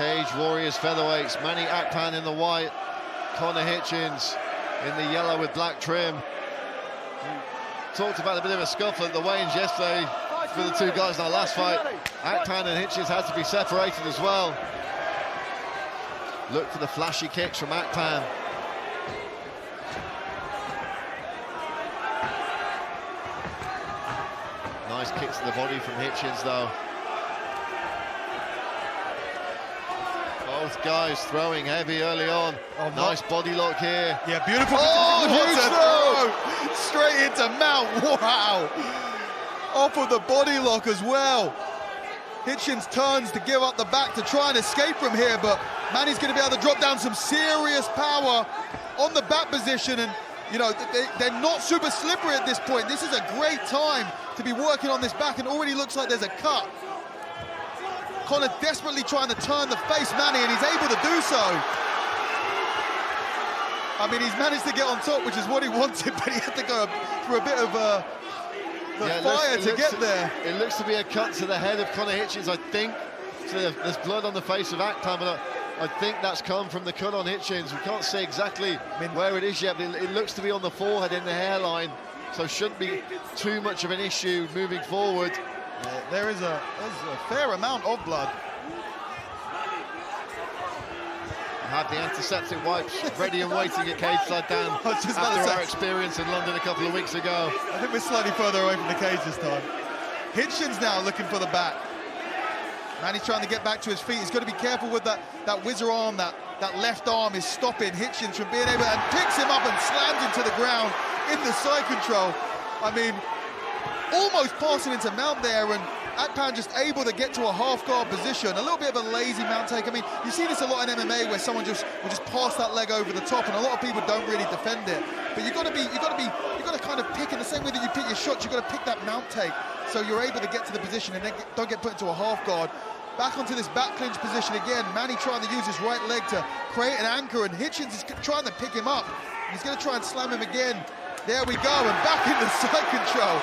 Cage Warriors featherweights, Manny Akpan in the white, Connor Hitchens in the yellow with black trim. We talked about a bit of a scuffle at the weigh-ins yesterday for the two guys in our last fight. Akpan and Hitchens had to be separated as well. Look for the flashy kicks from Akpan. Nice kicks to the body from Hitchens though. Both guys throwing heavy early on. Oh, nice body lock here. Yeah, beautiful. Oh, huge throw! Straight into Mount. Wow! Off of the body lock as well. Hitchens turns to give up the back to try and escape from here, but Manny's going to be able to drop down some serious power on the back position, and you know, they're not super slippery at this point. This is a great time to be working on this back, and already looks like there's a cut. Connor desperately trying to turn the face Manny, and he's able to do so. I mean, he's managed to get on top, which is what he wanted, but he had to go through a bit of fire to get there. It looks to be a cut to the head of Connor Hitchens, I think. So there's blood on the face of Akpan, but I think that's come from the cut on Hitchens. We can't say exactly where it is yet, but it looks to be on the forehead in the hairline, so shouldn't be too much of an issue moving forward. Yeah, there's a fair amount of blood. Have the antiseptic wipes ready and waiting at cage side down after our experience in London a couple of weeks ago. I think we're slightly further away from the cage this time. Hitchens now looking for the back. Manny's trying to get back to his feet. He's got to be careful with that whizzer arm. That left arm is stopping Hitchens from being able, and picks him up and slams him to the ground in the side control. I mean, almost passing into mount there, and Akpan just able to get to a half-guard position. A little bit of a lazy mount take. I mean, you see this a lot in MMA where someone will just pass that leg over the top, and a lot of people don't really defend it. But you got to kind of pick in the same way that you pick your shots. You got to pick that mount take, so you're able to get to the position and then don't get put into a half-guard. Back onto this back clinch position again. Manny trying to use his right leg to create an anchor, and Hitchens is trying to pick him up. He's going to try and slam him again. There we go, and back into side control.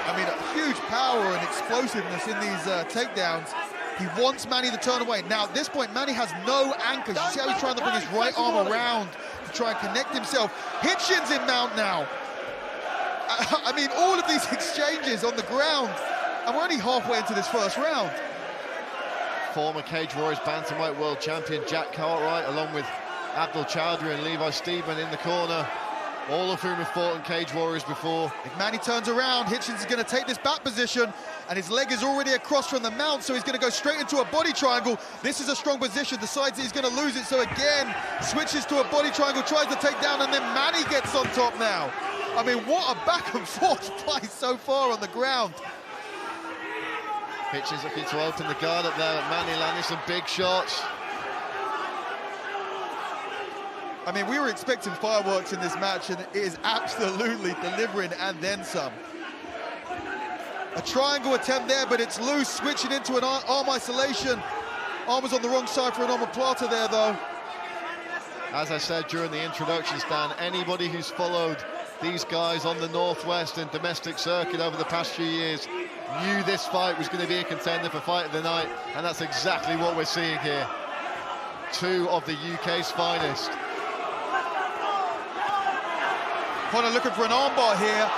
I mean, a huge power and explosiveness in these takedowns. He wants Manny to turn away. Now, at this point, Manny has no anchors. You see how he's trying to bring his right arm around to try and connect himself. Hitchens in mount now. I mean, all of these exchanges on the ground, and we're only halfway into this first round. Former Cage Warriors bantamweight world champion Jack Cartwright, along with Abdul Chowdhury and Levi Steedman in the corner, all of whom have fought in Cage Warriors before. If Manny turns around, Hitchens is going to take this back position, and his leg is already across from the mount, so he's going to go straight into a body triangle. This is a strong position, decides that he's going to lose it, so again, switches to a body triangle, tries to take down, and then Manny gets on top now. I mean, what a back and forth fight so far on the ground. Hitchens looking to open the guard up there, but Manny landing some big shots. I mean, we were expecting fireworks in this match, and it is absolutely delivering and then some. A triangle attempt there, but it's loose, switching into an arm isolation. Arm was on the wrong side for an omoplata there, though. As I said during the introduction, Stan, anybody who's followed these guys on the Northwest and domestic circuit over the past few years knew this fight was going to be a contender for fight of the night, and that's exactly what we're seeing here. Two of the UK's finest. Connor looking for an armbar here.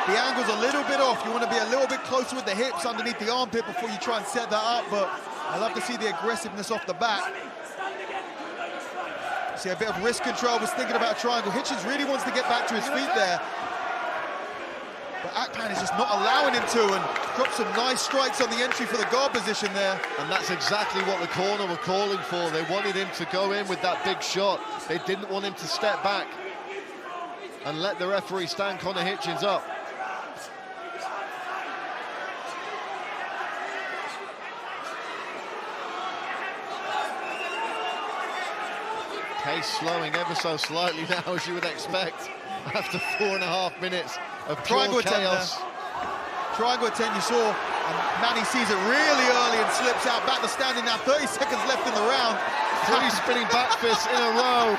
The angle's a little bit off. You want to be a little bit closer with the hips underneath the armpit before you try and set that up, but I love to see the aggressiveness off the back. See a bit of wrist control, was thinking about a triangle. Hitchens really wants to get back to his feet there, but Akpan is just not allowing him to, and drops some nice strikes on the entry for the guard position there. And that's exactly what the corner were calling for. They wanted him to go in with that big shot. They didn't want him to step back and let the referee stand Connor Hitchens up. Pace slowing ever so slightly now, as you would expect, after 4.5 minutes of pure chaos. Triangle attempt, you saw, and Manny sees it really early and slips out. Back to standing now, 30 seconds left in the round. 3 spinning back fists in a row.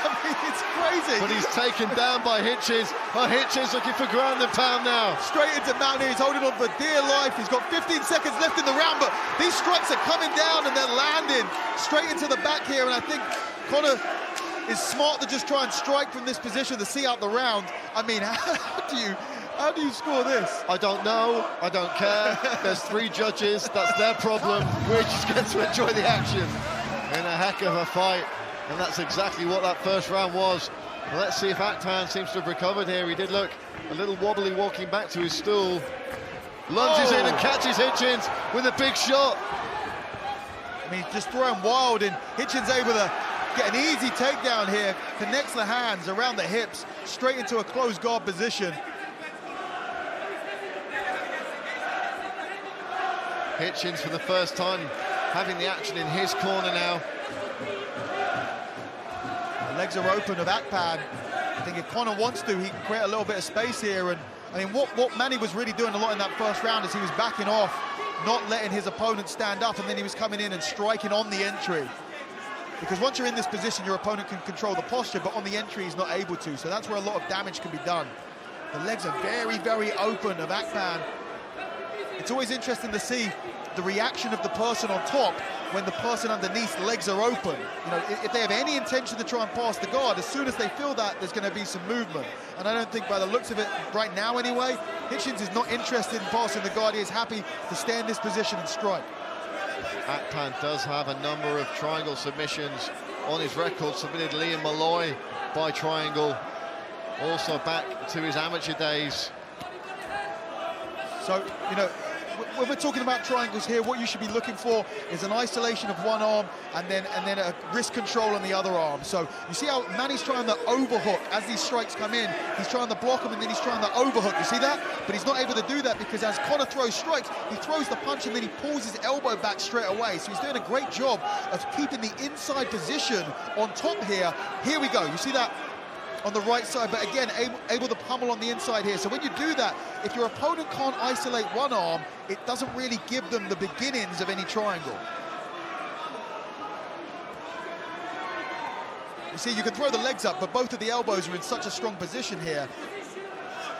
I mean, it's crazy. But he's taken down by Hitchens. Oh, Hitchens looking for ground and pound now. Straight into Mountaineer. He's holding on for dear life. He's got 15 seconds left in the round, but these strikes are coming down and they're landing straight into the back here. And I think Connor is smart to just try and strike from this position to see out the round. I mean, how do you score this? I don't know. I don't care. There's 3 judges. That's their problem. We just get to enjoy the action. In a heck of a fight. And that's exactly what that first round was. Well, let's see if Akpan seems to have recovered here. He did look a little wobbly walking back to his stool. Lunges in and catches Hitchens with a big shot. I mean, just throwing wild, and Hitchens able to get an easy takedown here. Connects the hands around the hips, straight into a closed guard position. Hitchens for the first time having the action in his corner now. The legs are open of Akpan. I think if Connor wants to, he can create a little bit of space here. And I mean, what Manny was really doing a lot in that first round is he was backing off, not letting his opponent stand up, and then he was coming in and striking on the entry. Because once you're in this position, your opponent can control the posture, but on the entry, he's not able to. So that's where a lot of damage can be done. The legs are very, very open of Akpan. It's always interesting to see the reaction of the person on top when the person underneath's legs are open. You know, if they have any intention to try and pass the guard, as soon as they feel that, there's going to be some movement. And I don't think, by the looks of it right now anyway, Hitchens is not interested in passing the guard. He is happy to stay in this position and strike. Akpan does have a number of triangle submissions on his record. Submitted Liam Malloy by triangle, also back to his amateur days. So, you know, when we're talking about triangles here, what you should be looking for is an isolation of one arm and then a wrist control on the other arm. So you see how Manny's trying to overhook as these strikes come in. He's trying to block them and then he's trying to overhook. You see that? But he's not able to do that because as Connor throws strikes, he throws the punch and then he pulls his elbow back straight away. So he's doing a great job of keeping the inside position on top here. Here we go. You see that? On the right side, but again, able to pummel on the inside here. So when you do that, if your opponent can't isolate one arm, it doesn't really give them the beginnings of any triangle. You see, you can throw the legs up, but both of the elbows are in such a strong position here.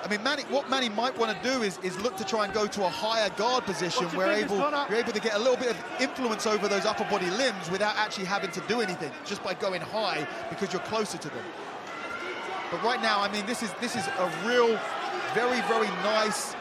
I mean, what Manny might want to do is look to try and go to a higher guard position where you're able to get a little bit of influence over those upper body limbs without actually having to do anything, just by going high because you're closer to them. But right now, I mean, this is a real, very, very nice,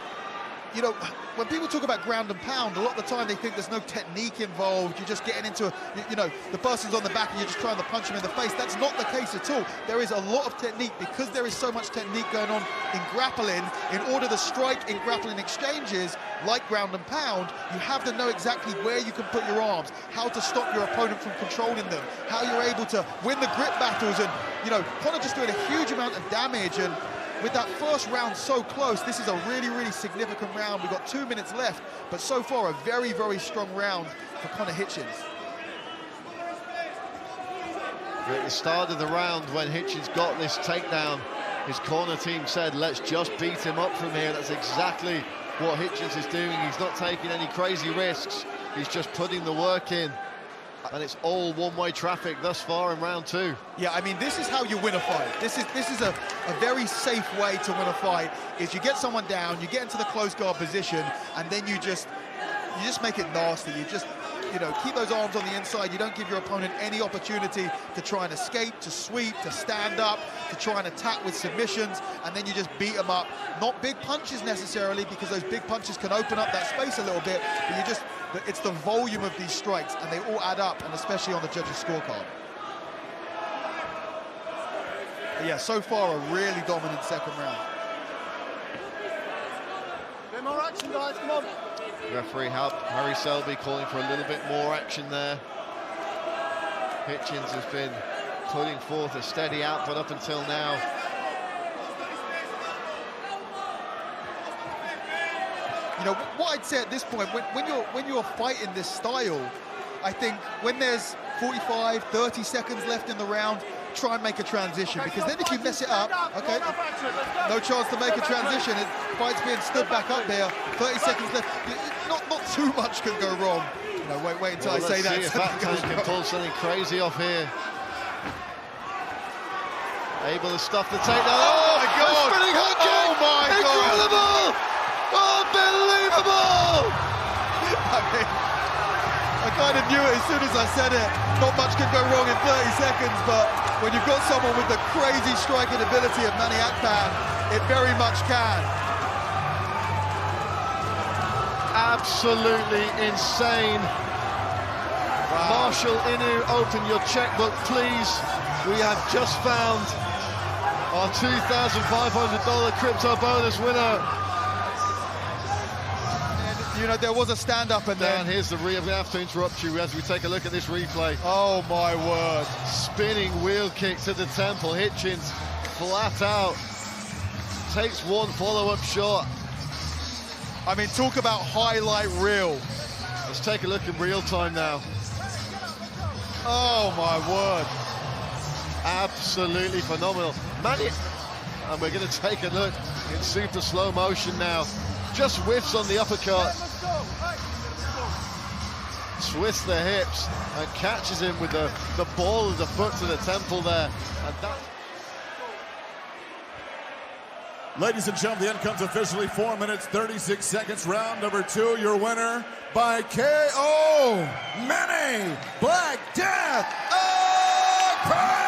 you know, when people talk about ground and pound, a lot of the time they think there's no technique involved. You're just getting into, you know, the person's on the back and you're just trying to punch him in the face. That's not the case at all. There is a lot of technique because there is so much technique going on in grappling. In order to strike in grappling exchanges, like ground and pound, you have to know exactly where you can put your arms, how to stop your opponent from controlling them, how you're able to win the grip battles. And, you know, Connor just doing a huge amount of damage. And with that first round so close, this is a really, really significant round. We've got 2 minutes left, but so far a very, very strong round for Connor Hitchens. At the start of the round, when Hitchens got this takedown, his corner team said, let's just beat him up from here. That's exactly what Hitchens is doing. He's not taking any crazy risks. He's just putting the work in. And it's all one-way traffic thus far in round 2. Yeah, I mean, this is how you win a fight. This is a very safe way to win a fight, is you get someone down, you get into the close guard position, and then you just make it nasty. You just, you know, keep those arms on the inside. You don't give your opponent any opportunity to try and escape, to sweep, to stand up, to try and attack with submissions, and then you just beat them up. Not big punches necessarily, because those big punches can open up that space a little bit, but it's the volume of these strikes, and they all add up, and especially on the judges' scorecard. But yeah, so far a really dominant second round. Bit more action, guys, come on. Referee Harry Selby calling for a little bit more action there. Hitchens has been putting forth a steady output up until now. You know, what I'd say at this point, when you're fighting this style, I think when there's 45, 30 seconds left in the round, try and make a transition, because then if you mess it up, okay, no chance to make a transition. Fight's being stood back up there, 30 seconds left. Not too much can go wrong. You know, wait until I say that. Let's see if Akpan can pull something crazy off here. Able to stuff the takedown. Oh, my God! Spinning hook kick! Oh, my God! Incredible! Unbelievable! I mean, I kind of knew it as soon as I said it. Not much could go wrong in 30 seconds, but when you've got someone with the crazy striking ability of Manny Akpan, it very much can. Absolutely insane. Wow. Marshall Inu, open your checkbook, please. We have just found our $2,500 crypto bonus winner. You know, there was a stand-up and Dan, then... here's the I'm going to have to interrupt you as we take a look at this replay. Oh, my word. Spinning wheel kick to the temple. Hitchens flat out. Takes one follow-up shot. I mean, talk about highlight reel. Let's take a look in real time now. Oh, my word. Absolutely phenomenal. Manny, and we're going to take a look in super slow motion now. Just whiffs on the uppercut. Twists the hips and catches him with the ball of the foot to the temple there. And that... Ladies and gentlemen, the end comes officially 4 minutes, 36 seconds, round number 2. Your winner by KO, Manny Black Death Akpan!